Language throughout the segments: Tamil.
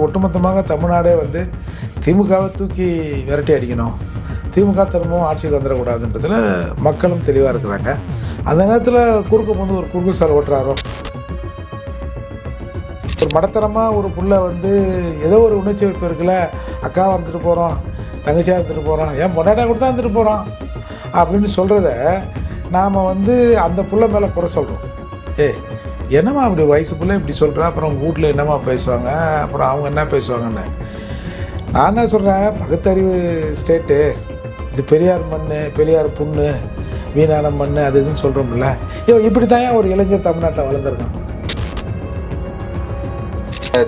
ஒட்டுமொத்தமாக தமிழ்நாடே வந்து திமுகவை தூக்கி விரட்டி அடிக்கணும், திமுக திரும்பவும் ஆட்சிக்கு வந்துடக்கூடாதுன்றதுல மக்களும் தெளிவாக இருக்கிறாங்க. அந்த நேரத்தில் குறுக்க வந்து ஒரு குறுக்கு சால் ஓட்டுறாரோ, ஒரு மடத்தனமாக ஒரு புள்ள வந்து ஏதோ ஒரு உணர்ச்சி வைப்பு இருக்குல்ல, அக்கா வந்துட்டு போகிறோம், தங்கச்சியாக இருந்துட்டு போகிறோம், ஏன் பொண்டாட்டா கூட தான் இருந்துட்டு போகிறோம் அப்படின்னு சொல்கிறத நாம் வந்து அந்த புள்ள மேலே குறை சொல்கிறோம். என்னம்மா அப்படி வயசு பிள்ளை இப்படி சொல்கிறா, அப்புறம் உங்கள் வீட்டில் என்னம்மா பேசுவாங்க, அப்புறம் அவங்க என்ன பேசுவாங்கன்னு. நான் என்ன சொல்கிறேன், பகுத்தறிவு ஸ்டேட்டு இது, பெரியார் மண், பெரியார் புண்ணு, வீணான மண், அது இதுன்னு சொல்கிறோம்ல. இப்படி தான் ஒரு இளைஞர் தமிழ்நாட்டில் வளர்ந்துருக்கான்.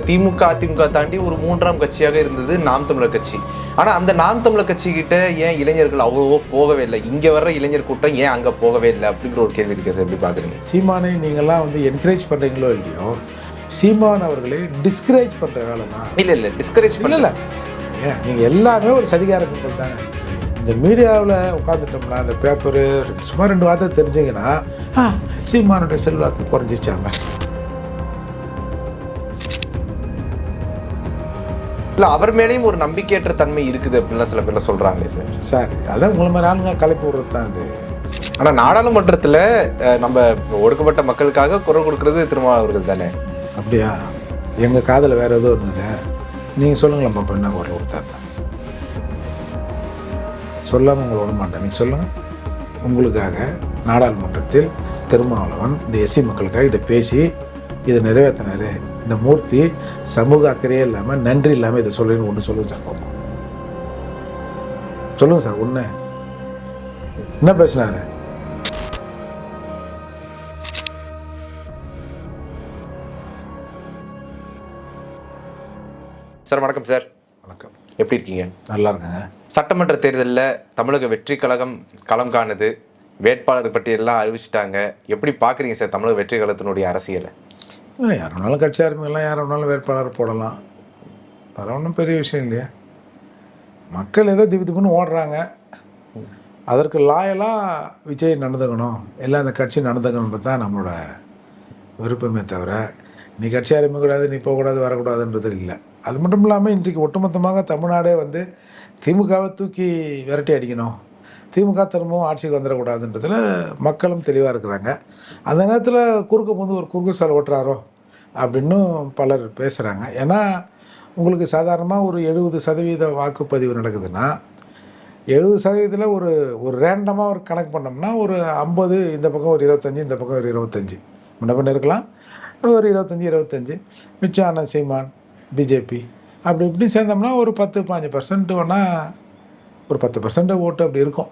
திமுக அதிமுக தாண்டி ஒரு மூன்றாம் கட்சியாக இருந்தது நாம் தமிழர் கட்சி. ஆனால் அந்த நாம் தமிழர் கட்சி கிட்ட ஏன் இளைஞர்கள் அவ்வளவோ போகவே இல்லை, இங்கே வர்ற இளைஞர் கூட்டம் ஏன் அங்கே போகவே இல்லை அப்படிங்கிற ஒரு கேள்வி இருக்கு சார். எப்படி பார்க்குறீங்க? சீமானை நீங்கள்லாம் வந்து என்கரேஜ் பண்ணுறீங்களோ இல்லையோ, சீமான் அவர்களை டிஸ்கரேஜ் பண்ணுற வேலை தான். இல்லை டிஸ்கரேஜ் பண்ணல. ஏன் நீங்கள் எல்லாமே ஒரு சதிகார கும்பல் தாங்க. இந்த மீடியாவில் உட்காந்துட்டோம்னா, அந்த பேப்பரு சும்மா 2 வார்த்தை தெரிஞ்சிங்கன்னா சீமானுடைய செல்வாக்கு குறைஞ்சிச்சாங்க. இல்லை, அவர் மேலேயும் ஒரு நம்பிக்கையற்ற தன்மை இருக்குது அப்படின்லாம் சில பேர்லாம் சொல்கிறாங்களே சார். சார் அதான் உங்களை மாதிரி ஆளுங்க கலைப்பு விடுறது தான் அது. ஆனால் நாடாளுமன்றத்தில் நம்ம ஒடுக்கப்பட்ட மக்களுக்காக குரல் கொடுக்கறது திருமாவளவர்கள் தானே. அப்படியா? எங்கள் காதில் வேறு எதுவும் இருந்தது. நீங்கள் சொல்லுங்களேன் பாப்பா, என்ன குரல் கொடுத்தாரு? சொல்லாமல் உங்களை விட மாட்டேன். நீங்கள் சொல்லுங்கள். உங்களுக்காக நாடாளுமன்றத்தில் திருமாவளவன் இந்த எஸ்சி மக்களுக்காக இதை பேசி இதை நிறைவேற்றினார். இந்த மூர்த்தி சமூக அக்கறையே இல்லாமல், நன்றி இல்லாமல் இதை சொல்லுன்னு ஒன்று சொல்லுங்கள் சார் பார்ப்போம். சொல்லுங்கள் சார், ஒன்று என்ன பேசினாரு? சார் வணக்கம் சார். வணக்கம். எப்படி இருக்கீங்க? நல்லா இருக்காங்க. சட்டமன்ற தேர்தலில் தமிழக வெற்றி கழகம் களம் காணுது, வேட்பாளர் பட்டியலாம் அறிவிச்சிட்டாங்க. எப்படி பார்க்குறீங்க சார் தமிழக வெற்றி கழகத்தினுடைய அரசியலை? யார் வேணாலும் கட்சி ஆரம்பிக்கலாம், யார் வேணாலும் வேட்பாளர் போடலாம், அதெல்லாம் ஒன்றும் பெரிய விஷயம் இல்லையா. மக்கள் ஏதோ திப்புன்னு ஓடுறாங்க, அதற்கு லாயலாக விஜய் நடந்துக்கணும், எல்லாம் அந்த கட்சி நடந்துக்கணுன்றது தான் நம்மளோட விருப்பமே தவிர, நீ கட்சி ஆரம்பிக்கக்கூடாது, நீ போகக்கூடாது, வரக்கூடாதுன்றது இல்லை. அது மட்டும் இல்லாமல் இன்றைக்கு ஒட்டுமொத்தமாக தமிழ்நாடே வந்து திமுகவை தூக்கி விரட்டி அடிக்கணும், திமுக திரும்பவும் ஆட்சிக்கு வந்துடக்கூடாதுன்றதுல மக்களும் தெளிவாக இருக்கிறாங்க. அந்த நேரத்தில் குறுக்க வந்து ஒரு குறுக்கு சால் ஓட்டுறாரோ அப்படின்னு பலர் பேசுகிறாங்க. ஏன்னா உங்களுக்கு சாதாரணமாக ஒரு 70% வாக்குப்பதிவு நடக்குதுன்னா, 70%த்தில் ஒரு ரேண்டமாக ஒரு கணக்கு பண்ணோம்னா ஒரு 50, இந்த பக்கம் ஒரு 25, இந்த பக்கம் ஒரு 25 முன்ன பண்ண இருக்கலாம், ஒரு 25 மிச்சம் அண்ணன் சீமான், பிஜேபி அப்படி இப்படி சேர்ந்தோம்னா ஒரு 10-15% வேணால் ஒரு 10% ஓட்டு அப்படி இருக்கும்.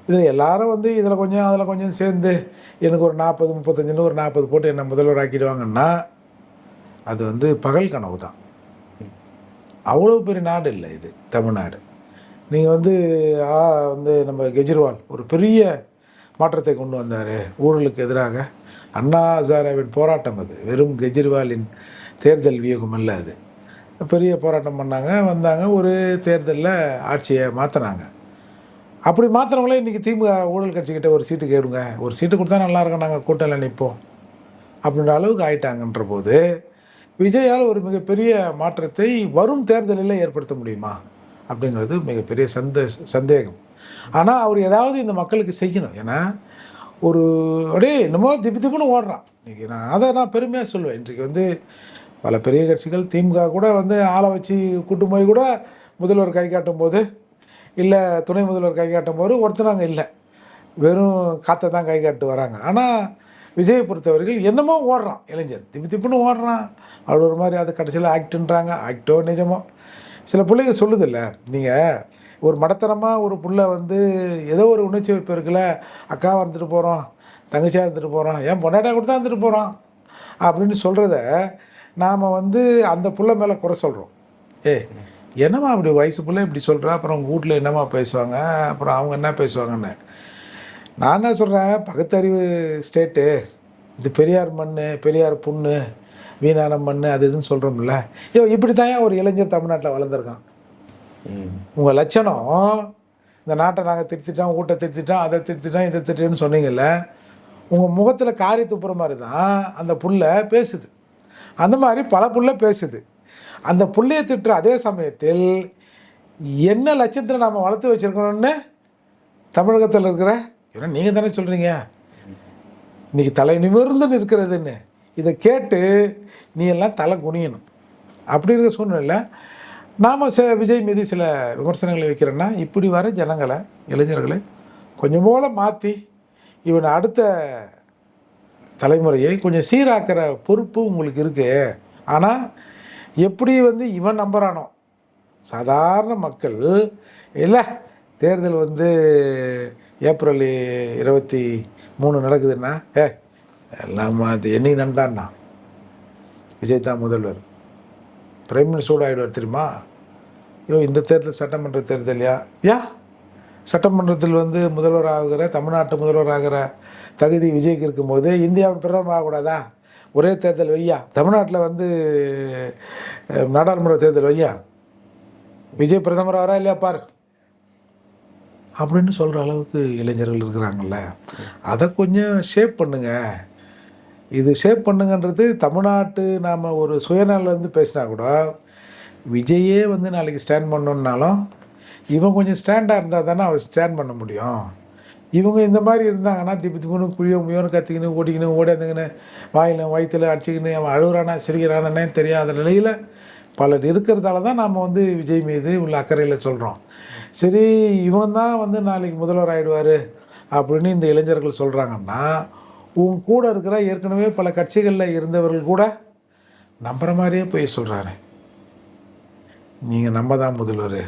இதில் எல்லாரும் வந்து இதில் கொஞ்சம் அதில் கொஞ்சம் சேர்ந்து எனக்கு ஒரு 40-35 ஒரு 40 போட்டு என்னை முதல்வர் ஆக்கிடுவாங்கன்னா அது வந்து பகல் கனவு தான். அவ்வளோ பெரிய நாடு இல்லை இது தமிழ்நாடு. நீங்கள் வந்து நம்ம கெஜ்ரிவால் ஒரு பெரிய மாற்றத்தை கொண்டு வந்தார் ஊழலுக்கு எதிராக. அண்ணா ஹசாரேவின் போராட்டம் அது, வெறும் கெஜ்ரிவாலின் தேர்தல் வியூகம் அல்ல. அது பெரிய போராட்டம் பண்ணாங்க, வந்தாங்க, ஒரு தேர்தலில் ஆட்சியை மாற்றினாங்க. அப்படி மாத்திரங்களே இன்றைக்கி திமுக ஊழல் கட்சிக்கிட்ட ஒரு சீட்டு கேடுங்க, ஒரு சீட்டு கொடுத்தா நல்லாயிருக்கும், நாங்கள் கூட்டணியில் நிற்போம் அப்படின்ற அளவுக்கு ஆயிட்டாங்கன்ற போது விஜயால் ஒரு மிகப்பெரிய மாற்றத்தை வரும் தேர்தலில் ஏற்படுத்த முடியுமா அப்படிங்கிறது மிகப்பெரிய சந்தேகம். ஆனால் அவர் ஏதாவது இந்த மக்களுக்கு செய்யணும். ஏன்னா ஒரு அப்படியே என்னமோ திப்புன்னு ஓடுறான் இன்றைக்கி. நான் பெருமையாக சொல்லுவேன். இன்றைக்கு வந்து பல பெரிய கட்சிகள், திமுக கூட வந்து ஆளை வச்சு கூட்டு போய் கூட முதல்வர் கை காட்டும் போது, இல்லை துணை முதல்வர் கை காட்டும் போது ஒருத்தனாங்க இல்லை, வெறும் காற்றை தான் கை காட்டு வராங்க. ஆனால் விஜயை பொறுத்தவர்கள் என்னமோ ஓடுறான் இளைஞர், திப்புன்னு ஓடுறான். அவர் ஒரு மாதிரி அது கடைசியில் ஆக்டுன்றாங்க, ஆக்டோ நிஜமோ. சில பிள்ளைங்க சொல்லுதில்ல, நீங்கள் ஒரு மடத்தனமாக ஒரு புள்ள வந்து ஏதோ ஒரு உணர்ச்சி வைப்பு இருக்குல்ல, அக்கா வந்துட்டு போகிறோம், தங்கச்சியாக இருந்துட்டு போகிறோம், ஏன் பொண்டாட்டா கூட தான் இருந்துட்டு போகிறோம் அப்படின்னு சொல்கிறத நாம் வந்து அந்த புள்ள மேலே குறை சொல்கிறோம். என்னம்மா அப்படி வயசு பிள்ளை இப்படி சொல்கிறா, அப்புறம் உங்கள் வீட்டில் என்னம்மா பேசுவாங்க, அப்புறம் அவங்க என்ன பேசுவாங்கன்னு. நான் என்ன சொல்கிறேன், பகுத்தறிவு ஸ்டேட்டு இது, பெரியார் மண், பெரியார் புண்ணு, வீணான மண், அது இதுன்னு சொல்கிறோம்ல. இப்படி தான் ஒரு இளைஞர் தமிழ்நாட்டில் வளர்ந்துருக்கான். உங்கள் லட்சணம் இந்த நாட்டை நாங்கள் திருத்திட்டோம், வீட்டை திருத்திட்டோம், அதை திருத்திட்டோம், இதை திருத்திட்டோன்னு சொன்னீங்கல்ல, உங்கள் முகத்தில் காரி துப்புற மாதிரி தான் அந்த புள்ள பேசுது. அந்த மாதிரி பல புள்ள பேசுது. அந்த புள்ளைய திட்டுற அதே சமயத்தில் என்ன லட்சத்தில் நாம் வளர்த்து வச்சுருக்கணும்னு தமிழகத்தில் இருக்கிற, ஏன்னா நீங்கள் தானே சொல்கிறீங்க இன்றைக்கி தலை நிமிர்ந்து நிற்கிறதுன்னு, இதை கேட்டு நீ எல்லாம் தலை குனியணும். அப்படி இருக்கிற சூழ்நிலை நாம் விஜய் மீது சில விமர்சனங்களை வைக்கிறோன்னா, இப்படி வர ஜனங்களை, இளைஞர்களை கொஞ்சம் போல மாற்றி இவன் அடுத்த தலைமுறையை கொஞ்சம் சீராக்கிற பொறுப்பு உங்களுக்கு இருக்குது. ஆனால் எப்படி வந்து இவன் நம்புறானோ சாதாரண மக்கள் இல்லை, தேர்தல் வந்து ஏப்ரல் 23 நடக்குதுன்னா எல்லாம் அது என்னைக்கு நடந்தான்னா விஜய் தான் முதல்வர், பிரைம் மினிஸ்டரோடு ஆகிடுவார் தெரியுமா? ஐயோ இந்த தேர்தல் சட்டமன்ற தேர்தலையா? சட்டமன்றத்தில் வந்து முதல்வர் ஆகிற, தமிழ்நாட்டு முதல்வர் ஆகிற தகுதி விஜய்க்கு இருக்கும்போது இந்தியாவின் பிரதமர் ஆகக்கூடாதா? ஒரே தேர்தல் வையா, தமிழ்நாட்டில் வந்து நாடாளுமன்ற தேர்தல் வையா, விஜய் பிரதமர் ஆகிறா இல்லையா பார் அப்படின்னு சொல்கிற அளவுக்கு இளைஞர்கள் இருக்கிறாங்கல்ல. அதை கொஞ்சம் ஷேப் பண்ணுங்க. இது ஷேப் பண்ணுங்கன்றது தமிழ்நாட்டு நாம் ஒரு சுயநலேருந்து பேசினா கூட விஜயே வந்து நாளைக்கு ஸ்டாண்ட் பண்ணணுன்னாலும் இவன் கொஞ்சம் ஸ்டாண்டாக இருந்தால் தானே அவர் ஸ்டாண்ட் பண்ண முடியும். இவங்க இந்த மாதிரி இருந்தாங்கன்னா திப்புன்னு குழியோ முயோன்னு கத்திக்கின்னு ஓடிக்கின்னு ஓடியாந்துக்கின்னு வயிற்றுல அடிச்சிக்கின்னு அவன் அழுகுறானா சிரிக்கிறானே தெரியாத நிலையில் பலர் இருக்கிறதால தான் நாம் வந்து விஜய் மீது உள்ள அக்கறையில் சொல்கிறோம். சரி இவன் தான் வந்து நாளைக்கு முதல்வர் ஆகிடுவார் அப்படின்னு இந்த இளைஞர்கள் சொல்கிறாங்கன்னா, உன் கூட இருக்கிற ஏற்கனவே பல கட்சிகளில் இருந்தவர்கள் கூட நம்புகிற மாதிரியே போய் சொல்கிறாரு, நீங்கள் நம்ம தான் முதல்வர்,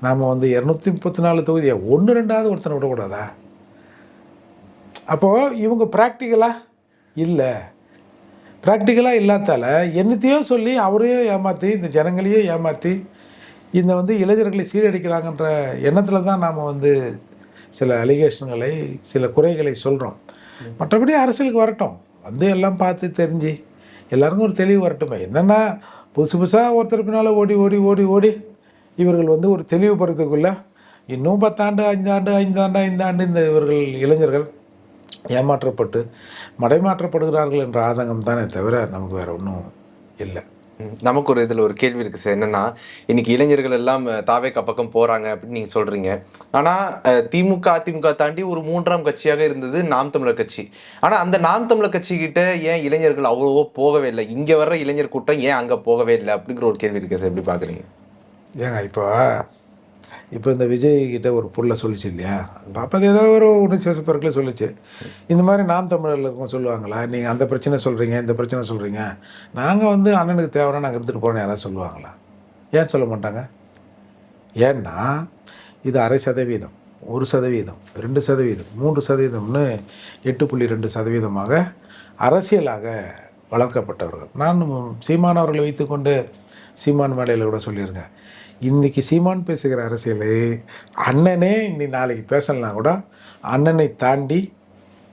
நாம் வந்து 234 தொகுதியை 1-2 ஒருத்தனை விடக்கூடாதா? அப்போது இவங்க ப்ராக்டிக்கலாக இல்லை, ப்ராக்டிக்கலாக இல்லாதால என்னத்தையோ சொல்லி அவரையும் ஏமாற்றி இந்த ஜனங்களையும் ஏமாற்றி இந்த வந்து இளைஞர்களை சீரடிக்கிறாங்கன்ற எண்ணத்தில் தான் நாம் வந்து சில அலிகேஷன்களை சில குறைகளை சொல்கிறோம். மற்றபடி அரசியலுக்கு வரட்டும், வந்து எல்லாம் பார்த்து தெரிஞ்சு எல்லாருக்கும் ஒரு தெளிவு வரட்டுமே. என்னென்னா புதுசாக ஒருத்தர் பின்னால் ஓடி ஓடி ஓடி ஓடி இவர்கள் வந்து ஒரு தெளிவு பெறத்துக்குள்ளே இன்னும் 10 ஆண்டு 5 ஆண்டு இந்த இவர்கள் இளைஞர்கள் ஏமாற்றப்பட்டு மடைமாற்றப்படுகிறார்கள் என்ற ஆதங்கம் தானே தவிர நமக்கு வேறு ஒன்றும் இல்லை. நமக்கு ஒரு இதில் ஒரு கேள்வி இருக்குது சார். என்னென்னா இன்னைக்கு இளைஞர்கள் எல்லாம் தாவேக்கா பக்கம் போகிறாங்க அப்படின்னு நீங்கள் சொல்கிறீங்க. ஆனால் திமுக அதிமுக தாண்டி ஒரு 3ஆம் கட்சியாக இருந்தது நாம் தமிழர் கட்சி. ஆனால் அந்த நாம் தமிழர் கட்சிக்கிட்ட ஏன் இளைஞர்கள் அவ்வளவோ போகவே இல்லை? இங்கே வர்ற இளைஞர் கூட்டம் ஏன் அங்கே போகவே இல்லை அப்படிங்கிற ஒரு கேள்வி இருக்குது சார். எப்படி பார்க்குறீங்க? ஏங்க இப்போ இந்த விஜய் கிட்ட ஒரு பொருளை சொல்லிச்சு இல்லையா, அப்போ அது ஏதோ ஒரு உணர்ச்சி வசப்பொருட்களை சொல்லிச்சு. இந்த மாதிரி நாம் தமிழரில் இருக்கவங்க சொல்லுவாங்களா, நீங்கள் அந்த பிரச்சனை சொல்கிறீங்க இந்த பிரச்சனை சொல்கிறீங்க, நாங்கள் வந்து அண்ணனுக்கு தேவைன்னா நாங்கள் எடுத்துகிட்டு போகிறோன்னு யாராவது சொல்லுவாங்களா? ஏன் சொல்ல மாட்டாங்க? ஏன்னா இது 0.5%, 1%, 2%, 3%ன்னு 8.2% அரசியலாக வளர்க்கப்பட்டவர்கள். நான் சீமானவர்களை வைத்துக்கொண்டு சீமான் மேடையில் கூட சொல்லியிருக்கேன், இன்றைக்கி சீமான் பேசுகிற அரசியலை அண்ணனே இன்னைக்கு நாளைக்கு பேசலாம் கூட அண்ணனை தாண்டி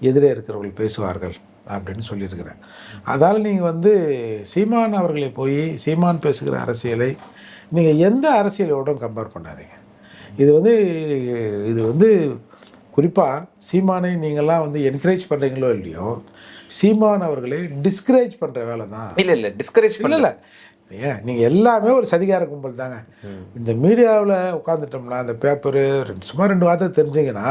எதிரே இருக்கிறவர்கள் பேசுவார்கள் அப்படின்னு சொல்லியிருக்கிறேன். அதால் நீங்கள் வந்து சீமான் அவர்களை போய் சீமான் பேசுகிற அரசியலை நீங்கள் எந்த அரசியலோடும் கம்பேர் பண்ணாதீங்க. இது வந்து குறிப்பாக சீமானை நீங்கள்லாம் வந்து என்கரேஜ் பண்ணுறீங்களோ இல்லையோ, சீமான் அவர்களை டிஸ்கரேஜ் பண்ணுற வேலை தான். இல்லை டிஸ்கரேஜ் பண்ணல. ஏன் நீங்கள் எல்லாமே ஒரு சதிகார கும்பல் தாங்க. இந்த மீடியாவில் உட்காந்துட்டோம்னா அந்த பேப்பரு சும்மா 2 வார்த்தை தெரிஞ்சிங்கன்னா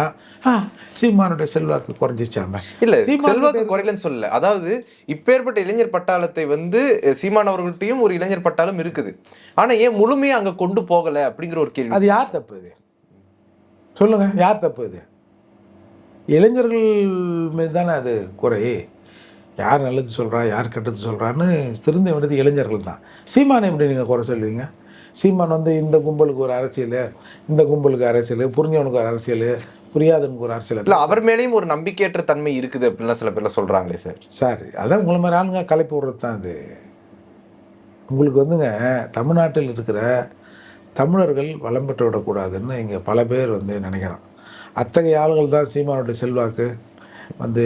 சீமானுடைய செல்வாக்கு குறைஞ்சிச்சாம. இல்லை செல்வாக்கு குறையலன்னு சொல்லல. அதாவது இப்பேற்பட்ட இளைஞர் பட்டாளத்தை வந்து சீமான் அவர்கள்ட்டையும் ஒரு இளைஞர் பட்டாளம் இருக்குது. ஆனால் ஏன் முழுமையாக அங்கே கொண்டு போகலை அப்படிங்கிற ஒரு கேள்வி. அது யார் தப்பு? இது சொல்லுங்கள், யார் தப்பு? இது இளைஞர்கள் மீது தானே அது குறை. யார் நல்லது சொல்கிறா யார் கெட்டது சொல்கிறான்னு திருந்த வேண்டியது இளைஞர்கள் தான். சீமானை எப்படி நீங்கள் குறை சொல்லுவீங்க? சீமான் வந்து இந்த கும்பலுக்கு ஒரு அரசியல், இந்த கும்பலுக்கு அரசியல், புரிஞ்சவனுக்கு ஒரு அரசியல், புரியாதவனுக்கு ஒரு அரசியல். இல்லை அவர் மேலேயும் ஒரு நம்பிக்கையற்ற தன்மை இருக்குது அப்படின்லாம் சில பேர்லாம் சொல்கிறாங்களே சார். சார் அதான் உங்களை மாதிரி ஆளுங்க கலைப்பு விடுறது தான் அது. உங்களுக்கு வந்துங்க தமிழ்நாட்டில் இருக்கிற தமிழர்கள் வளம் பெற்று விடக்கூடாதுன்னு இங்கே பல பேர் வந்து நினைக்கிறான். அத்தகைய ஆளுகள் தான் சீமானுடைய செல்வாக்கு வந்து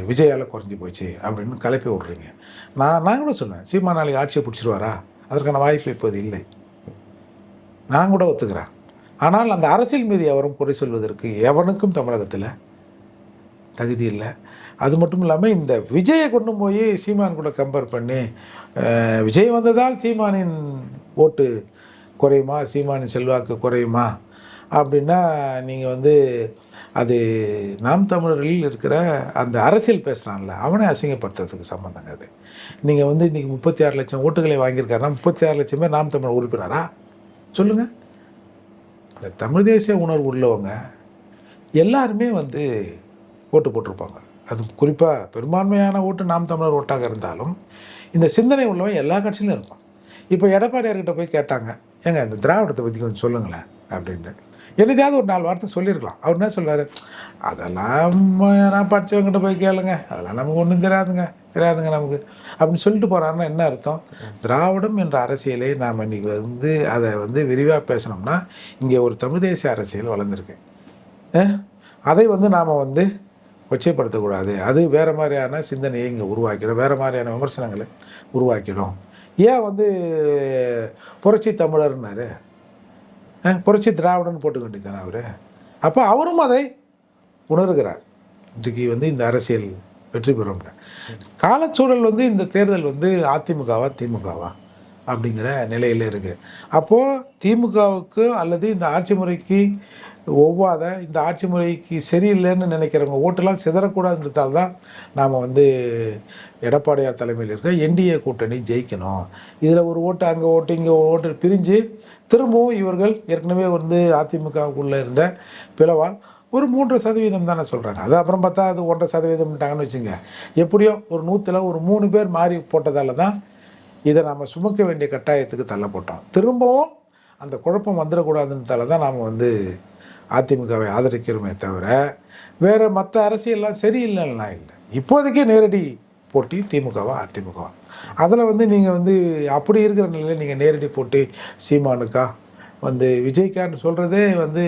விஜயால் குறைஞ்சி போச்சு அப்படின்னு கலைப்பி விட்றீங்க. நான் கூட சொன்னேன், சீமா நாளைக்கு ஆட்சியை பிடிச்சிருவாரா? அதற்கான வாய்ப்பு இப்போது இல்லை, நான் கூட ஒத்துக்கிறேன். ஆனால் அந்த அரசியல் மீது எவரும் குறை சொல்வதற்கு எவனுக்கும் தமிழகத்தில் தகுதி இல்லை. அது மட்டும் இல்லாமல் இந்த விஜயை கொண்டு போய் சீமான் கூட கம்பேர் பண்ணி விஜய் வந்ததால் சீமானின் ஓட்டு குறையுமா, சீமானின் செல்வாக்கு குறையுமா அப்படின்னா நீங்கள் வந்து அது நாம் தமிழரில் இருக்கிற அந்த அரசியல் பேசுகிறான்ல அவனை அசிங்கப்படுத்துறதுக்கு சம்மந்தங்க அது. நீங்கள் வந்து இன்றைக்கி 36 லட்சம் ஓட்டுகளை வாங்கியிருக்காருன்னா 36 லட்சம் பேர் நாம் தமிழர் உறுப்பினரா சொல்லுங்கள். இந்த தமிழ் தேசிய உணர்வு உள்ளவங்க எல்லாருமே வந்து ஓட்டு போட்டிருப்பாங்க. அது குறிப்பாக பெரும்பான்மையான ஓட்டு நாம் தமிழர் ஓட்டாக இருந்தாலும் இந்த சிந்தனை உள்ளவன் எல்லா கட்சியிலும் இருப்பான். இப்போ எடப்பாடியார்கிட்ட போய் கேட்டாங்க, ஏங்க இந்த திராவிடத்தை பற்றி கொஞ்சம் சொல்லுங்களேன் அப்படின்ட்டு. என்னதையாவது ஒரு 4 வார்த்தை சொல்லியிருக்கலாம். அவர் என்ன சொல்கிறாரு, அதெல்லாம் நான் படித்தவங்ககிட்ட போய் கேளுங்க, அதெல்லாம் நமக்கு ஒன்றும் தெரியாதுங்க நமக்கு அப்படின்னு சொல்லிட்டு போகிறாருன்னா என்ன அர்த்தம்? திராவிடம் என்ற அரசியலை நாம் இன்றைக்கி வந்து அதை வந்து விரிவாக பேசணும்னா இங்கே ஒரு தமிழ் தேசிய அரசியல் வளர்ந்துருக்கு. அதை வந்து நாம் வந்து கொச்சைப்படுத்தக்கூடாது. அது வேறு மாதிரியான சிந்தனையை இங்கே உருவாக்கிடும், வேறு மாதிரியான விமர்சனங்களை உருவாக்கிடும். ஏன் வந்து புரட்சி தமிழர்னாரு, புரட்சி திராவிடன்னு போட்டுக்க வேண்டியதானே அவர்? அப்போ அவரும் அதை உணர்கிறார். இன்றைக்கு வந்து இந்த அரசியல் வெற்றி பெறும் காலச்சூழல் வந்து இந்த தேர்தல் வந்து அதிமுகவா திமுகவா அப்படிங்கிற நிலையில் இருக்குது. அப்போது திமுகவுக்கு அல்லது இந்த ஆட்சி முறைக்கு ஒவ்வாத, இந்த ஆட்சி முறைக்கு சரியில்லைன்னு நினைக்கிறவங்க ஓட்டெல்லாம் சிதறக்கூடாதுன்றதால் தான் நாம் வந்து எடப்பாடியார் தலைமையில் இருக்க என்டிஏ கூட்டணி ஜெயிக்கணும். இதில் ஒரு ஓட்டு அங்கே ஓட்டு இங்கே ஓட்டு பிரிஞ்சு திரும்பவும் இவர்கள் ஏற்கனவே வந்து அதிமுகவுக்குள்ளே இருந்த பிளவால் ஒரு 3% தானே சொல்கிறாங்க. அது அப்புறம் பார்த்தா அது 1.5%ட்டாங்கன்னு வச்சுங்க. எப்படியோ ஒரு 100ல் ஒரு 3 பேர் மாறி போட்டதால தான் இதை நாம் சுமக்க வேண்டிய கட்டாயத்துக்கு தள்ளப்பட்டோம். திரும்பவும் அந்த குழப்பம் வந்துடக்கூடாதுன்றதால தான் நாம் வந்து அதிமுகவை ஆதரிக்கிறோமே தவிர வேறு மற்ற அரசியல்லாம் சரியில்லைன்னா இல்லை. இப்போதைக்கே நேரடி போட்டி திமுகவா அதிமுகவா. அதில் வந்து நீங்கள் வந்து அப்படி இருக்கிற நிலையில் நீங்கள் நேரடி போட்டி சீமானுக்கா வந்து விஜய்க்கான்னு சொல்கிறதே வந்து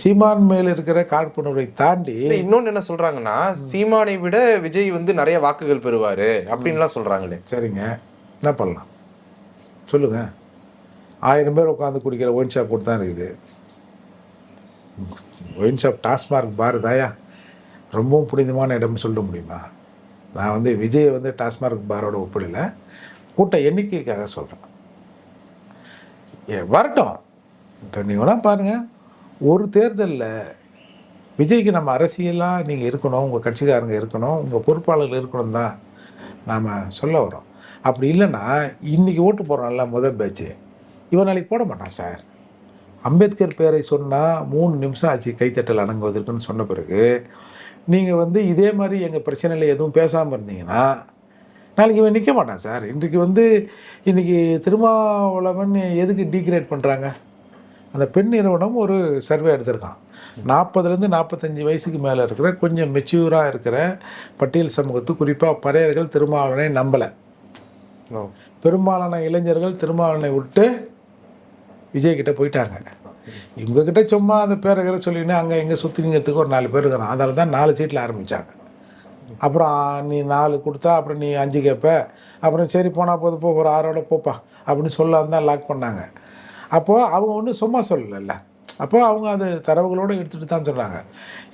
சீமான் மேல் இருக்கிற காழ்ப்புணர்வை தாண்டி இன்னொன்று என்ன சொல்கிறாங்கன்னா, சீமானை விட விஜய் வந்து நிறைய வாக்குகள் பெறுவார் அப்படின்லாம் சொல்கிறாங்களே. சரிங்க, என்ன பண்ணலாம் சொல்லுங்கள். 1000 பேர் உட்காந்து குடிக்கிற ஒயின் ஷாப் போட்டு தான் இருக்குது. ஒயின் ஷாப் டாஸ்மார்க் பார் தாயா ரொம்பவும் புனிதமான இடம்னு சொல்ல முடியுமா? நான் வந்து விஜயை வந்து டாஸ்மார்க் பாரோட ஒப்பிடலை, கூட்ட எண்ணிக்கைக்காக சொல்கிறேன். வரட்டும். இப்போ நீங்கள் வேணால் பாருங்கள், ஒரு தேர்தலில் விஜய்க்கு நம்ம அரசியலாக நீங்கள் இருக்கணும், உங்கள் கட்சிக்காரங்க இருக்கணும், உங்கள் பொறுப்பாளர்கள் இருக்கணும் தான் நாம் சொல்ல வரோம். அப்படி இல்லைன்னா இன்றைக்கி ஓட்டு போடுறோம்ல முதல் பேட்ச்சு, இவன் நாளைக்கு போட மாட்டான் சார். அம்பேத்கர் பேரை சொன்னால் 3 நிமிஷம் ஆச்சு கைத்தட்டல் அடங்குவதற்குன்னு சொன்ன பிறகு நீங்கள் வந்து இதே மாதிரி எங்கள் பிரச்சனையில் எதுவும் பேசாமல் இருந்தீங்கன்னா நாளைக்கு இவன் நிற்க மாட்டான் சார். இன்றைக்கி திருமாவளவன் எதுக்கு டீக்ரேட் பண்ணுறாங்க? அந்த பெண் நிறுவனம் ஒரு சர்வே எடுத்திருக்கான். 40லேருந்து 45 வயசுக்கு மேலே இருக்கிற கொஞ்சம் மெச்சூராக இருக்கிற பட்டியல் சமூகத்து குறிப்பாக பறையர்கள் திருமாவளவனை நம்பலை. பெரும்பாலான இளைஞர்கள் திருமாவளவனை விட்டு விஜய்கிட்ட போயிட்டாங்க. இவங்ககிட்ட சும்மா அந்த பேரகிற சொல்லின்னு அங்கே எங்கே சுற்றிங்கிறதுக்கு ஒரு 4 பேர் இருக்கிறான். அதனால தான் 4 சீட்டில் ஆரம்பித்தாங்க. அப்புறம் நீ 4 கொடுத்தா அப்புறம் நீ 5 கேட்ப, அப்புறம் சரி போனால் போது போ ஒரு 6ஓட போப்பா அப்படின்னு சொல்லாம தான் லாக் பண்ணாங்க. அப்போது அவங்க ஒன்றும் சும்மா சொல்லலைல்ல, அப்போது அவங்க அது தரவுகளோடு எடுத்துகிட்டு தான் சொன்னாங்க.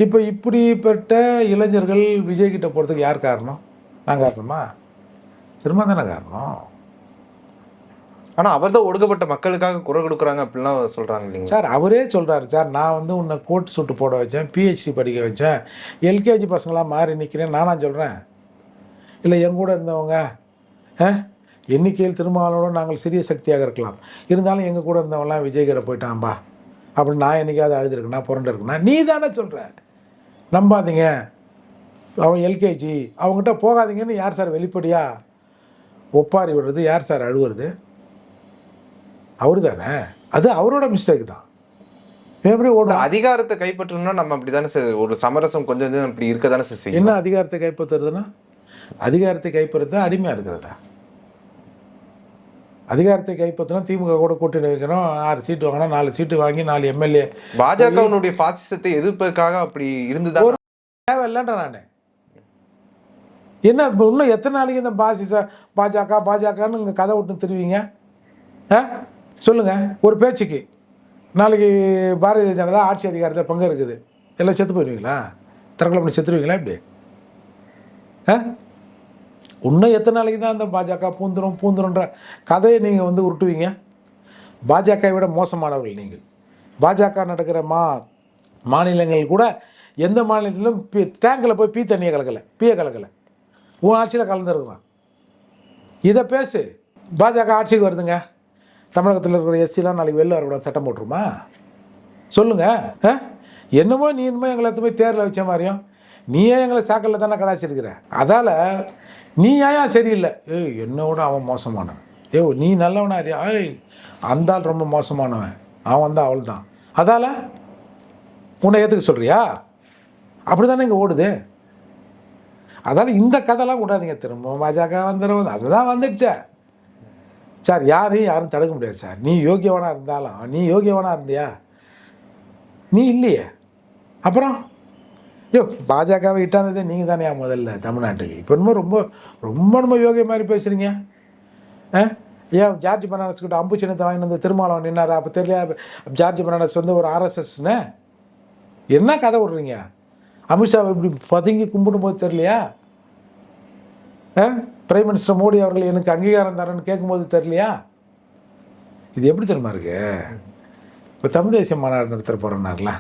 இப்போ இப்படிப்பட்ட இளைஞர்கள் விஜய்கிட்ட போகிறதுக்கு யார் காரணம்? நான் காரணமா? திரும்ப தானே காரணம். ஆனால் அவர் தான் ஒடுக்கப்பட்ட மக்களுக்காக குரல் கொடுக்குறாங்க அப்படிலாம் சொல்கிறாங்க இல்லைங்க சார்? அவரே சொல்கிறாரு சார், நான் வந்து உன்னை கோட் சூட்டு போட வச்சேன், பிஹெச்டி படிக்க வச்சேன், எல்கேஜி பசங்களாம் மாறி நிற்கிறேன் நானா சொல்கிறேன்? இல்லை என் கூட இருந்தவங்க எண்ணிக்கையில் திருமாவளவோட நாங்கள் சிறிய சக்தியாக இருக்கலாம், இருந்தாலும் எங்கள் கூட இருந்தவங்களாம் விஜய் கிட்ட போயிட்டான்பா அப்படின்னு நான் என்றைக்காவது அழுதுருக்குன்னா புரண்டுருக்குன்னா நீ தானே சொல்கிற. நம்பாதீங்க, அவன் எல்கேஜி, அவங்ககிட்ட போகாதீங்கன்னு யார் சார் வெளிப்படையாக ஒப்பாரி விடுறது? யார் சார் அழுவுறது? அவரு தானே. அது அவரோட மிஸ்டேக் தான். எப்படி ஓடும்? அதிகாரத்தை கைப்பற்றணும்னா நம்ம அப்படி தானே சார் ஒரு சமரசம் கொஞ்சம் கொஞ்சம் இப்படி இருக்க தானே சார் செய்யும். என்ன அதிகாரத்தை கைப்பற்றுறதுன்னா? அதிகாரத்தை கைப்பற்றது அடிமையாக இருக்கிறதா? அதிகாரத்தை கைப்பற்றினா திமுக கூட கூட்டணி வைக்கணும், 6 சீட்டு வாங்கினா 4 சீட்டு வாங்கி 4 எம்எல்ஏ. பாஜகவுடைய பாசிசத்தை எதிர்ப்பதற்காக அப்படி இருந்துதான் தேவையில்லைன்ற நான் என்ன இன்னும் எத்தனை நாளைக்கு இந்த பாஜகன்னு இங்கே கதை விட்டு திருவீங்க? சொல்லுங்கள். ஒரு பேச்சுக்கு நாளைக்கு பாரதிய ஜனதா ஆட்சி அதிகாரத்தை பங்கு இருக்குது, எல்லாம் செத்து போயிடுவீங்களா? தற்கொலை பண்ணி செத்துருவீங்களா? இப்படி இன்னும் எத்தனை நாளைக்கு தான் அந்த பாஜக பூந்துருன்ற கதையை நீங்கள் வந்து உருட்டுவீங்க? பாஜகவை விட மோசமானவர்கள் நீங்கள். பாஜக நடக்கிற மாநிலங்கள் கூட எந்த மாநிலத்திலும் டேங்கில் போய் தண்ணியை கலக்கலை. உன் ஆட்சியில் கலந்துருக்கலாம். இதை பேசு. பாஜக ஆட்சிக்கு வருதுங்க, தமிழகத்தில் இருக்கிற எஸ்சிலாம் நாளைக்கு வெளில வரக்கூடாது சட்டம் போட்டுருமா? சொல்லுங்கள். என்னமோ நீ என்னமோ எங்களை எடுத்து போய் தேரில் வச்ச மாதிரியும் நீயே எங்களை சாக்கல்ல தானே கடாச்சிருக்கிற. அதால் நீ ஏன் சரியில்லை? என்னோட அவன் மோசமானவன். நீ நல்லவனா அறியா? அந்த ஆள் ரொம்ப மோசமானவன், அவன் வந்து அவள் தான். அதால் உன்னை ஏற்றுக்க சொல்கிறியா? அப்படி தானே இங்கே ஓடுது. அதால் இந்த கதைலாம் விடாதீங்க. திரும்ப பாஜக வந்துடும், அதுதான் வந்துடுச்சே சார். யாரும் தடுக்க முடியாது சார். நீ யோகியவனாக இருந்தாலும், நீ யோகியவனாக இருந்தியா? நீ இல்லையே. அப்புறம் பாஜகவை இட்டாந்ததே நீங்கள் தானே முதல்ல தமிழ்நாட்டுக்கு. இப்போ இன்னும் ரொம்ப ரொம்ப ரொம்ப யோகிய மாதிரி பேசுகிறீங்க. ஜார்ஜ் பெர்னாண்டஸ் கிட்ட அம்பு சின்னத்தை வாங்கிட்டு வந்து திருமாவளவன் நின்னார். அப்போ தெரியல ஜார்ஜ் பெர்னாண்டஸ் வந்து ஒரு ஆர்எஸ்எஸ்ன்னு என்ன கதை விட்றீங்க? அமித்ஷாவை இப்படி பதுங்கி கும்பிடும் போது தெரியலையா? பிரைம் மினிஸ்டர் மோடி அவர்கள் எனக்கு அங்கீகாரம் தரேன்னு கேட்கும்போது தெரியலையா? இது எப்படி தெரியுமா இருக்கு? இப்போ தமிழ் தேசிய மாநாடு நடத்துகிற போகிறோன்னார்ல,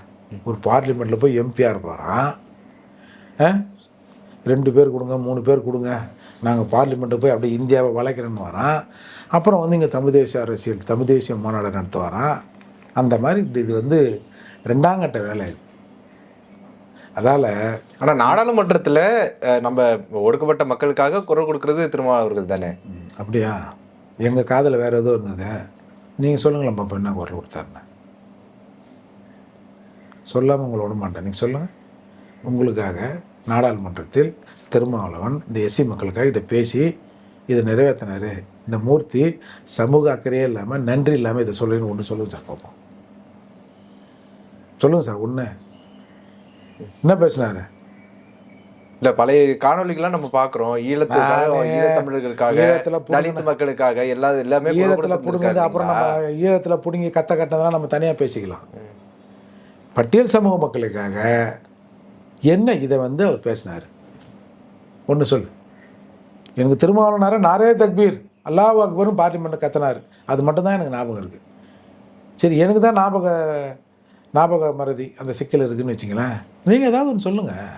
ஒரு பார்லிமெண்ட்டில் போய் எம்பிஆர் போகிறான். 2 பேர் கொடுங்க, 3 பேர் கொடுங்க, நாங்கள் பார்லிமெண்ட்டை போய் அப்படியே இந்தியாவை வளைக்கிறேன்னு வரான். அப்புறம் வந்து இங்கே தமிழ் தேசிய அரசியல், தமிழ் தேசிய மாநாடு நடத்த வரான். அந்த மாதிரி இது வந்து 2ஆம் கட்ட வேலை இது. அதால் ஆனால் நாடாளுமன்றத்தில் நம்ம ஒடுக்கப்பட்ட மக்களுக்காக குரல் கொடுக்கறது திருமாவளவர்கள் தானே. அப்படியா? எங்கள் காதில் வேறு எதுவும் இருந்தது. நீங்கள் சொல்லுங்களேன் பாப்பா, என்ன குரல் கொடுத்தாருன்னு. சொல்லாமல் உங்களை விட மாட்டேன். நீங்கள் சொல்லுங்கள். உங்களுக்காக நாடாளுமன்றத்தில் திருமாவளவன் இந்த எஸ்சி மக்களுக்காக இதை பேசி இதை நிறைவேற்றினார். இந்த மூர்த்தி சமூக அக்கறையே இல்லாமல், நன்றி இல்லாமல் இதை சொல்லுன்னு ஒன்று சொல்லுங்கள் சார் பார்ப்போம். சொல்லுங்கள் சார், ஒன்று என்ன பேசினாரு? இல்லை, பழைய காணொலிகள்லாம் நம்ம பார்க்குறோம். ஈழத்தமிழர்களுக்காக, தலித் மக்களுக்காக எல்லாமே ஈழத்தில் பிடுங்க. அப்புறம் நம்ம ஈழத்தில் பிடுங்கி கட்டதெல்லாம் நம்ம தனியாக பேசிக்கலாம். பட்டியல் சமூக மக்களுக்காக என்ன இதை வந்து அவர் பேசினார்? ஒன்று சொல்லு. எனக்கு திருமாவளவனார நாரே தக்பீர் அல்லாஹ் அக்பரும் பார்லிமெண்ட்டில் கத்தினார். அது மட்டும்தான் எனக்கு ஞாபகம் இருக்குது. சரி, எனக்கு தான் ஞாபக மறதி அந்த சிக்கல் இருக்குதுன்னு வச்சிங்களேன். நீங்கள் ஏதாவது ஒன்று சொல்லுங்கள்.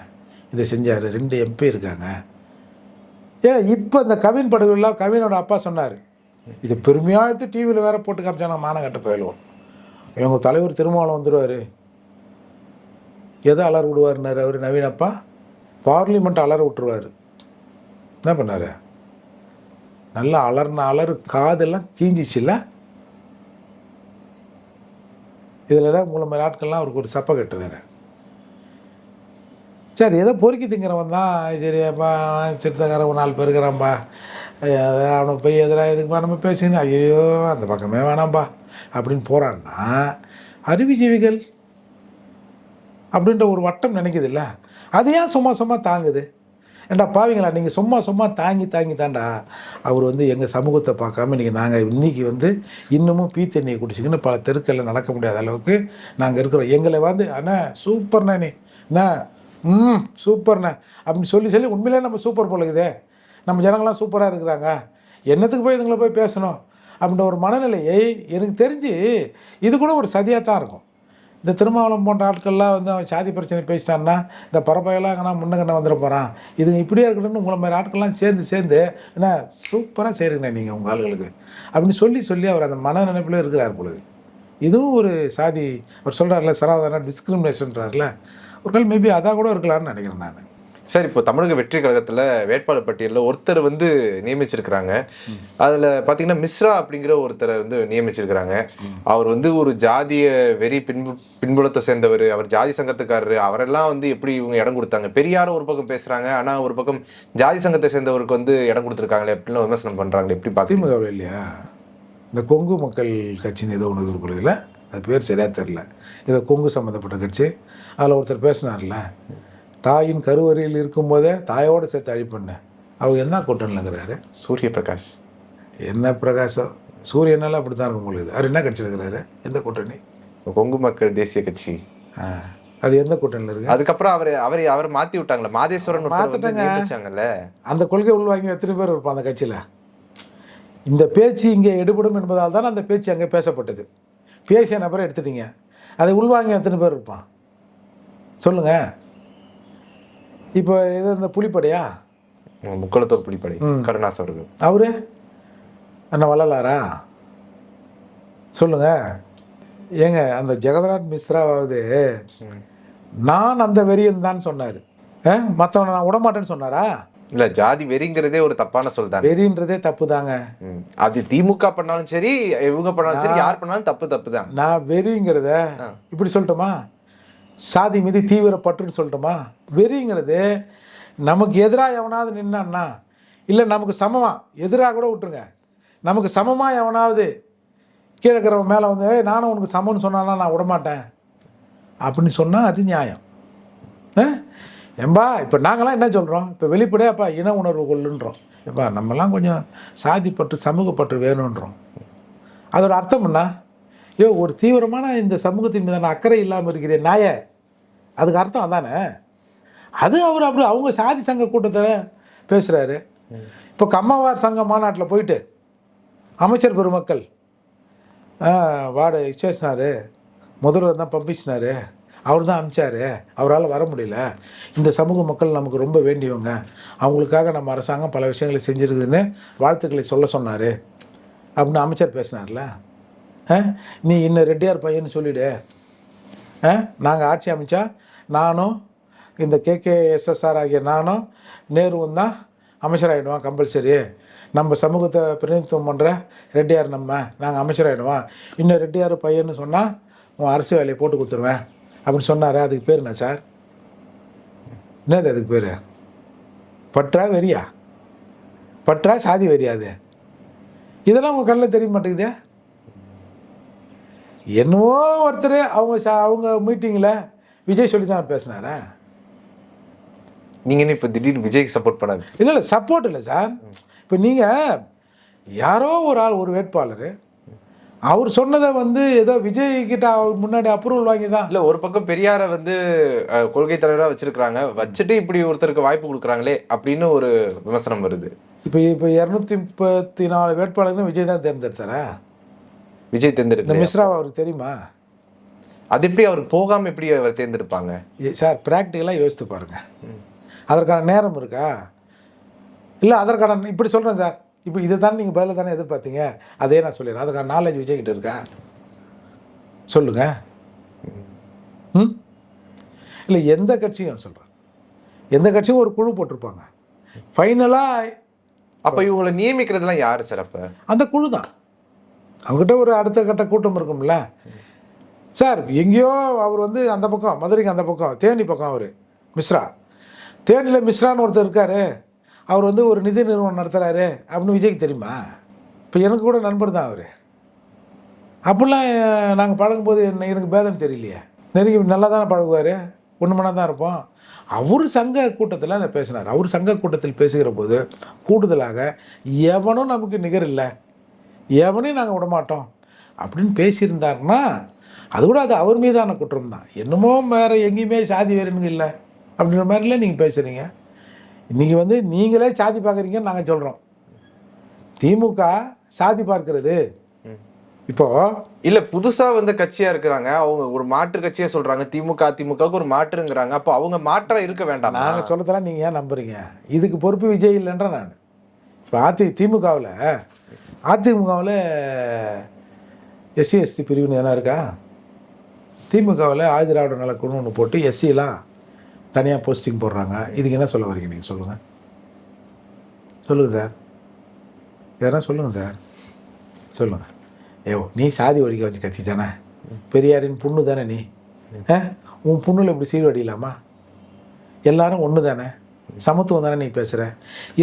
இதை செஞ்சார், 2 எம்பி இருக்காங்க. இப்போ இந்த கவின் படுகொலாம் கவினோட அப்பா சொன்னார். இது பெருமையாக எடுத்து டிவியில் வேறு போட்டு காமிச்சாங்க. மானக்கட்ட போயிடுவோம். இவங்க தலைவர் திருமாவளவன் வந்துடுவார். எதை அலற விடுவார்னார் அவர் நவீன் அப்பா? பார்லிமெண்ட் அலற விட்டுருவார். என்ன பண்ணார்? நல்லா அலறு காதெல்லாம் கீஞ்சிச்சில்ல. இதில் மூலமாக ஆட்கள்லாம் அவருக்கு ஒரு சப்பை கட்டு வேறு. சரி, ஏதோ பொறுக்கி திங்கிறவன் தான். சரிப்பா, சிறுத்தைக்காரன் ஒரு 4 பேர் இருக்கிறான்ப்பா, அவனை போய் எதிராக எதுக்குப்பா நம்ம பேசின்னு, ஐயோ அந்த பக்கமே வேணாம்ப்பா அப்படின்னு போகிறான்னா, அறிவுஜீவிகள் அப்படின்ற ஒரு வட்டம் நினைக்குது இல்லை? அது ஏன் சும்மா தாங்குது? ஏண்டா பாவீங்களா, நீங்கள் சும்மா தாங்கி தாண்டா அவர் வந்து எங்கள் சமூகத்தை பார்க்காம நாங்கள் இன்றைக்கி வந்து இன்னமும் தண்ணியை குடிச்சிக்கின்னு பல தெருக்களில் நடக்க முடியாத அளவுக்கு நாங்கள் இருக்கிறோம். எங்களை வந்து அண்ணா சூப்பர்ண்ணா, நீ அண்ணா சூப்பர்ண்ணா அப்படின்னு சொல்லி உண்மையிலே நம்ம சூப்பர் போலக்குதே, நம்ம ஜனங்களாம் சூப்பராக இருக்கிறாங்க, என்னத்துக்கு போய் இதுங்களை போய் பேசணும் அப்படின்ற ஒரு மனநிலையை எனக்கு தெரிஞ்சு இது கூட ஒரு சதியாக தான் இருக்கும். இந்த திருமாவளவன் போன்ற ஆட்கள்லாம் வந்து அவன் சாதி பிரச்சனை பேசிட்டான்னா இந்த பரப்பையெல்லாம் அங்கே முன்னகண்ண வந்துட போகிறான், இது இப்படியே இருக்கணும்னு உங்களை மாதிரி ஆட்கள்லாம் சேர்ந்து என்ன சூப்பராக செய்கிறீங்கண்ணே நீங்கள் உங்கள் ஆளுகளுக்கு அப்படின்னு சொல்லி அவர் அந்த மன நினைப்பில் இருக்கிறார் பொழுது. இதுவும் ஒரு சாதி அவர் சொல்கிறார்ல, சனாதன டிஸ்கிரிமினேஷன்றார்ல, ஒரு நாள் மேபி அதாக கூட இருக்கலாம்னு நினைக்கிறேன் நான். சார், இப்போ தமிழக வெற்றி கழகத்தில் வேட்பாளர் பட்டியலில் ஒருத்தர் வந்து நியமிச்சிருக்கிறாங்க. அதில் பார்த்தீங்கன்னா மிஸ்ரா அப்படிங்கிற ஒருத்தரை வந்து நியமிச்சிருக்கிறாங்க. அவர் வந்து ஒரு ஜாதிய வெறி பின்புலத்தை சேர்ந்தவர், அவர் ஜாதி சங்கத்துக்காரரு. அவரெல்லாம் வந்து எப்படி இவங்க இடம் கொடுத்தாங்க? பெரியாரும் ஒரு பக்கம் பேசுகிறாங்க, ஆனால் ஒரு பக்கம் ஜாதி சங்கத்தை சேர்ந்தவருக்கு வந்து இடம் கொடுத்துருக்காங்களே அப்படின்லாம் விமர்சனம் பண்ணுறாங்களே, எப்படி பார்த்தீங்க? இல்லையா, இந்த கொங்கு மக்கள் கட்சின்னு ஏதோ ஒன்று இருக்குதுல, அது பேர் சரியாக தெரில, ஏதோ கொங்கு சம்மந்தப்பட்ட கட்சி. அதில் ஒருத்தர் பேசினார்ல, தாயின் கருவறையில் இருக்கும்போதே தாயோடு சேர்த்து அழிப்பண்ண. அவங்க என்ன கூட்டணிலங்கிறாரு? சூரிய பிரகாஷ். என்ன பிரகாஷம்? சூரியனால அப்படி தான் இருக்கும் உங்களுக்கு. அவர் என்ன கட்சியில் இருக்கிறாரு? எந்த கூட்டணி? கொங்கு மக்கள் தேசிய கட்சி. அது எந்த கூட்டணியில் இருக்கு? அதுக்கப்புறம் அவர் மாத்தி விட்டாங்களே, மாதேஸ்வரன் ஒருத்தர் வந்து நியமிச்சாங்கல்ல. அந்த கொள்கை உள்வாங்கி எத்தனை பேர் இருப்பான் அந்த கட்சியில்? இந்த பேச்சு இங்கே எடுபடும் என்பதால் தான் அந்த பேச்சு அங்கே பேசப்பட்டது. பேசிய நபரை எடுத்துட்டீங்க, அதை உள்வாங்கி எத்தனை பேர் இருப்பான் சொல்லுங்க? இப்போ இது இந்த புலிப்படையா, முக்குளத்தூர் புலிப்படை கருணாஸ் அவர்கள், அவரு அண்ணா வள்ளலாரா சொல்லுங்க? ஏங்க அந்த ஜெகதநாத் மிஸ்ராவது நான் அந்த வெறியன் தான் சொன்னார், மற்றவனை நான் விடமாட்டேன்னு சொன்னாரா? இல்ல, ஜாதி வெறிங்கிறதே ஒரு தப்பான சொல் தான். வெறின்றதே தப்பு தாங்க. அது திமுக பண்ணாலும் சரி, இவங்க பண்ணாலும் சரி, யார் பண்ணாலும் தப்பு தான். நான் வெறிங்கிறத இப்படி சொல்லட்டுமா? சாதி மீது தீவிர பற்றுன்னு சொல்லட்டுமா? வெறிங்கிறது நமக்கு எதிராக எவனாவது நின்னான்னா, இல்லை நமக்கு சமமா, எதிராக கூட விட்டுருங்க, நமக்கு சமமா எவனாவது கீழே இருக்கிறவன் மேலே வந்து நானும் உனக்கு சமம்னு சொன்னான்னா நான் விடமாட்டேன் அப்படின்னு சொன்னால் அது நியாயம். ஏம்பா இப்போ நாங்களாம் என்ன சொல்கிறோம்? இப்போ வெளிப்படையாப்பா இன உணர்வு கொள்ளுன்றோம். ஏப்பா நம்மலாம் கொஞ்சம் சாதிப்பற்று சமூகப்பற்று வேணுன்றோம். அதோட அர்த்தம் என்ன? ஒரு தீவிரமான இந்த சமூகத்தின் மீதான அக்கறை இல்லாமல் இருக்கிறேன் நாய, அதுக்கு அர்த்தம் அதானே? அது அவர் அப்படி அவங்க சாதி சங்க கூட்டத்தில் பேசுகிறாரு. இப்போ கம்மவார் சங்க மாநாட்டில் போயிட்டு அமைச்சர் பெருமக்கள் வார்டு விசேஷனார், முதல்வர் தான் பம்பிச்சினார், அவர் தான் அனுப்பிச்சார், அவரால் வர முடியல, இந்த சமூக மக்கள் நமக்கு ரொம்ப வேண்டியவங்க, அவங்களுக்காக நம்ம அரசாங்கம் பல விஷயங்களை செஞ்சுருக்குதுன்னு வாழ்த்துக்களை சொல்ல சொன்னார் அப்படின்னு அமைச்சர் பேசினார்ல. நீ இன்னும் ரெட்டியார் பையன்னு சொல்லிவிடு, நாங்கள் ஆட்சி அமைச்சா நானும் இந்த KKSSR ஆகிய நானும் நேருவும் தான் அமைச்சராகிடுவான் கம்பல்சரி, நம்ம சமூகத்தை பிரதிநிதித்துவம் பண்ணுற ரெட்டியார் நாங்கள் அமைச்சராகிடுவோம், இன்னும் ரெட்டியார் பையன்னு சொன்னால் உன் அரசு வேலையை போட்டு கொடுத்துருவேன் அப்படின்னு சொன்னார். அதுக்கு பேர் என்ன சார்? என்னது அதுக்கு பேர்? பற்றா வெறியா? பற்றா சாதி வெறியாது? இதெல்லாம் உங்கள் கண்ணில் தெரிய மாட்டேங்குதே. என்னவோ ஒருத்தர் அவங்க மீட்டிங்கில் விஜய் சொல்லி தான் பேசினாரா? நீங்கள் இப்போ திடீர்னு விஜய்க்கு சப்போர்ட் பண்ணாது? இல்லை சப்போர்ட் இல்லை சார். இப்போ நீங்கள் யாரோ ஒரு ஆள், ஒரு வேட்பாளர், அவர் சொன்னதை வந்து ஏதோ விஜய் கிட்ட அவர் முன்னாடி அப்ரூவல் வாங்கி தான். இல்லை, ஒரு பக்கம் பெரியாரை வந்து கொள்கை தலைவராக வச்சிருக்கிறாங்க, வச்சுட்டு இப்படி ஒருத்தருக்கு வாய்ப்பு கொடுக்குறாங்களே அப்படின்னு ஒரு விமர்சனம் வருது. இப்போ 234 வேட்பாளர்கள் விஜய் தான் தேர்ந்தெடுத்தாரா? விஜய் தேர்ந்தெடுத்த மிஸ்ரா அவருக்கு தெரியுமா? அது எப்படி அவருக்கு போகாமல் எப்படி அவர் தேர்ந்தெடுப்பாங்க சார்? ப்ராக்டிக்கலாக யோசித்து பாருங்க. அதற்கான நேரம் இருக்கா? இல்லை அதற்கான இப்படி சொல்கிறேன் சார், இப்போ இதை தானே நீங்கள் பதில் தானே எதிர்பார்த்தீங்க, அதே நான் சொல்லிடுறேன். அதுக்கான நாலேஜ் விஜய்கிட்ட இருக்கா சொல்லுங்க? இல்லை எந்த கட்சியும் சொல்கிறேன், எந்த கட்சியும் ஒரு குழு போட்டிருப்பாங்க ஃபைனலாக. அப்போ இவங்களை நியமிக்கிறதுலாம் யார் சார்? அப்போ அந்த குழு தான். அவங்ககிட்ட ஒரு அடுத்த கட்ட கூட்டம் இருக்கும்ல சார். எங்கேயோ அவர் வந்து அந்த பக்கம், மதுரைக்கு அந்த பக்கம், தேனி பக்கம், அவர் மிஸ்ரா, தேனியில் மிஸ்ரான்னு ஒருத்தர் இருக்கார், அவர் வந்து ஒரு நிதி நிறுவனம் நடத்துகிறாரு அப்படின்னு விஜய்க்கு தெரியுமா? இப்போ எனக்கு கூட நண்பர் தான் அவர். அப்படிலாம் நாங்கள் பழகும்போது எனக்கு பேதம் தெரியலையே. நெருங்கி நல்லா தானே பழகுவார், ஒன்று மணி தான் இருப்போம். அவர் சங்க கூட்டத்தில் அதை பேசினார். அவர் சங்க கூட்டத்தில் பேசுகிற போது கூடுதலாக எவனும் நமக்கு நிகர் இல்லை, எவனையும் நாங்கள் விடமாட்டோம் அப்படின்னு பேசியிருந்தாருன்னா அது கூட அது அவர் மீதான குற்றம் தான். என்னமோ வேறு எங்கேயுமே சாதி வேறுங்க இல்லை அப்படின்ற மாதிரிலாம் நீங்கள் பேசுகிறீங்க. இன்றைக்கி வந்து நீங்களே சாதி பார்க்குறீங்கன்னு நாங்கள் சொல்கிறோம். திமுக சாதி பார்க்கிறது இப்போ இல்லை, புதுசாக வந்து கட்சியாக இருக்கிறாங்க, அவங்க ஒரு மாற்று கட்சியாக சொல்கிறாங்க, அதிமுகவுக்கு ஒரு மாற்றுங்கிறாங்க. அப்போ அவங்க மாற்றாக இருக்க வேண்டாம். நாங்கள் சொல்லதெல்லாம் நீங்கள் ஏன் நம்புறீங்க? இதுக்கு பொறுப்பு விஜய் இல்லைன்ற நான். இப்போ அதிமுகவில் SC/ST பிரிவுன்னு எதனா இருக்கா? திமுகவில் ஆதிராவிட நலக்குழு ஒன்று போட்டு எஸ்சிலாம் தனியாக போஸ்டிங் போடுறாங்க. இதுக்கு என்ன சொல்ல வரீங்க நீங்கள்? சொல்லுங்கள் சார், எதனா சொல்லுங்கள் சார், சொல்லுங்கள். நீ சாதி ஒழிக்க வச்சு கத்தி தானே, பெரியாரின் புண்ணு தானே நீ, உன் புண்ணில் இப்படி சீடு அடிக்கலாமா? எல்லாரும் ஒன்று தானே, சமத்துவம் தானே நீ பேசுகிற.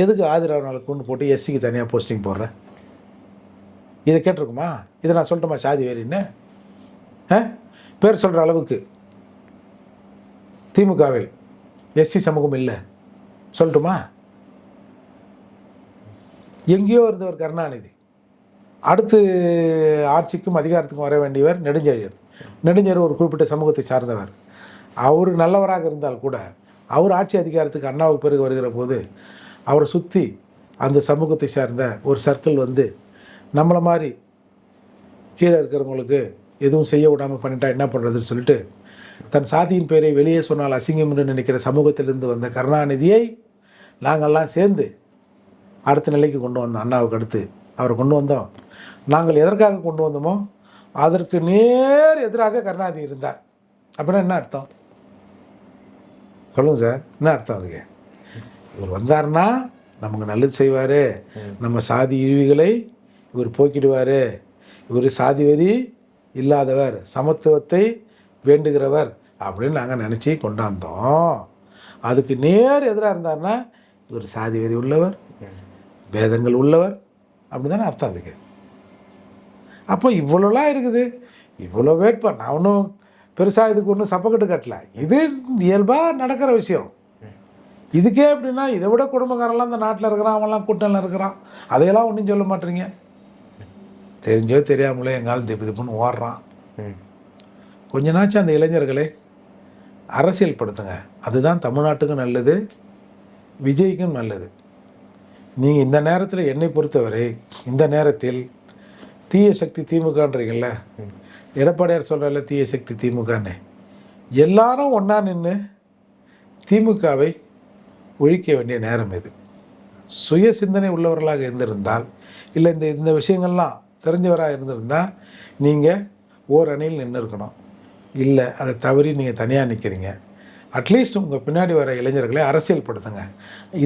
எதுக்கு ஆதிராவிட நலக்குழு போட்டு SCக்கு தனியாக போஸ்டிங் போடுற? இதை கேட்டிருக்குமா? இதை நான் சொல்லட்டுமா சாதி வேறின்னு? பேர் சொல்கிற அளவுக்கு திமுகவில் SC சமூகம் இல்லை சொல்லட்டுமா? எங்கேயோ இருந்தவர் கருணாநிதி, அடுத்து ஆட்சிக்கும் அதிகாரத்துக்கும் வர வேண்டியவர் நெடுஞ்செழியன். ஒரு குறிப்பிட்ட சமூகத்தை சார்ந்தவர். அவர் நல்லவராக இருந்தால் கூட அவர் ஆட்சி அதிகாரத்துக்கு அண்ணாவுக்கு பிறகு வருகிற போது அவரை சுற்றி அந்த சமூகத்தை சார்ந்த ஒரு சர்க்கிள் வந்து நம்மளை மாதிரி கீழே இருக்கிறவங்களுக்கு எதுவும் செய்ய விடாமல் பண்ணிட்டா என்ன பண்ணுறதுன்னு சொல்லிட்டு தன் சாதியின் பெயரை வெளியே சொன்னால் அசிங்கம் என்று நினைக்கிற சமூகத்திலிருந்து வந்த கருணாநிதியை நாங்கள்லாம் சேர்ந்து அடுத்த நிலைக்கு கொண்டு வந்தோம். அண்ணாவுக்கு அடுத்து அவரை கொண்டு வந்தோம். நாங்கள் எதற்காக கொண்டு வந்தோமோ அதற்கு நேர் எதிராக கருணாநிதி இருந்தார். அப்படின்னா என்ன அர்த்தம் சொல்லுங்கள் சார், என்ன அர்த்தம் அதுக்கு? இவர் வந்தார்னா நமக்கு நல்லது செய்வார், நம்ம சாதி இழிவுகளை இவர் போக்கிடுவார், இவர் சாதி வெறி இல்லாதவர், சமத்துவத்தை வேண்டுகிறவர் அப்படின்னு நாங்கள் நினச்சி கொண்டாந்தோம். அதுக்கு நேர் எதிராக இருந்தார்னா இவர் சாதி வெறி உள்ளவர், வேதங்கள் உள்ளவர் அப்படி தானே அர்த்தம் அதுக்கு. அப்போ இவ்வளோலாம் இருக்குது, இவ்வளோ வேட்பார். நான் ஒன்றும் பெருசாக இதுக்கு ஒன்றும் சப்பக்கட்டு கட்டல, இது இயல்பாக நடக்கிற விஷயம். இதுக்கே எப்படின்னா இதை விட குடும்பக்காரெல்லாம் இந்த நாட்டில் இருக்கிறான், அவன்லாம் கூட்டணியில் இருக்கிறான், அதையெல்லாம் ஒன்றும் சொல்ல மாட்டேறீங்க. தெரிஞ்சோ தெரியாமலே எங்காலும் திப்பு திப்புன்னு ஓடுறான். கொஞ்ச நாச்சும் அந்த இளைஞர்களை அரசியல் படுத்துங்க, அதுதான் தமிழ்நாட்டுக்கும் நல்லது, விஜய்க்கும் நல்லது. நீங்கள் இந்த நேரத்தில் என்னை பொறுத்தவரை இந்த நேரத்தில் தீய சக்தி திமுகன்றீங்கள்ல, எடப்பாடியார் சொல்கிறல்ல தீய சக்தி திமுகன்னு, எல்லாரும் ஒன்றா நின்று திமுகவை ஒழிக்க வேண்டிய நேரம் இது. சுய சிந்தனை உள்ளவர்களாக இருந்திருந்தால், இல்லை இந்த விஷயங்கள்லாம் தெரிஞ்சவராக இருந்திருந்தால் நீங்கள் ஓரணியில் நின்று இருக்கணும். இல்லை அதை தவறி நீங்கள் தனியாக நிற்கிறீங்க. அட்லீஸ்ட் உங்கள் பின்னாடி வர இளைஞர்களை அரசியல் படுத்துங்க.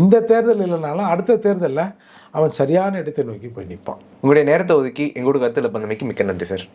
இந்த தேர்தல் இல்லைனாலும் அடுத்த தேர்தலில் அவன் சரியான இடத்தை நோக்கி போய் நிற்பான். உங்களுடைய நேரத்தை ஒதுக்கி எங்களோட கருத்தில் பந்தமைக்கு மிக்க நன்றி சார்.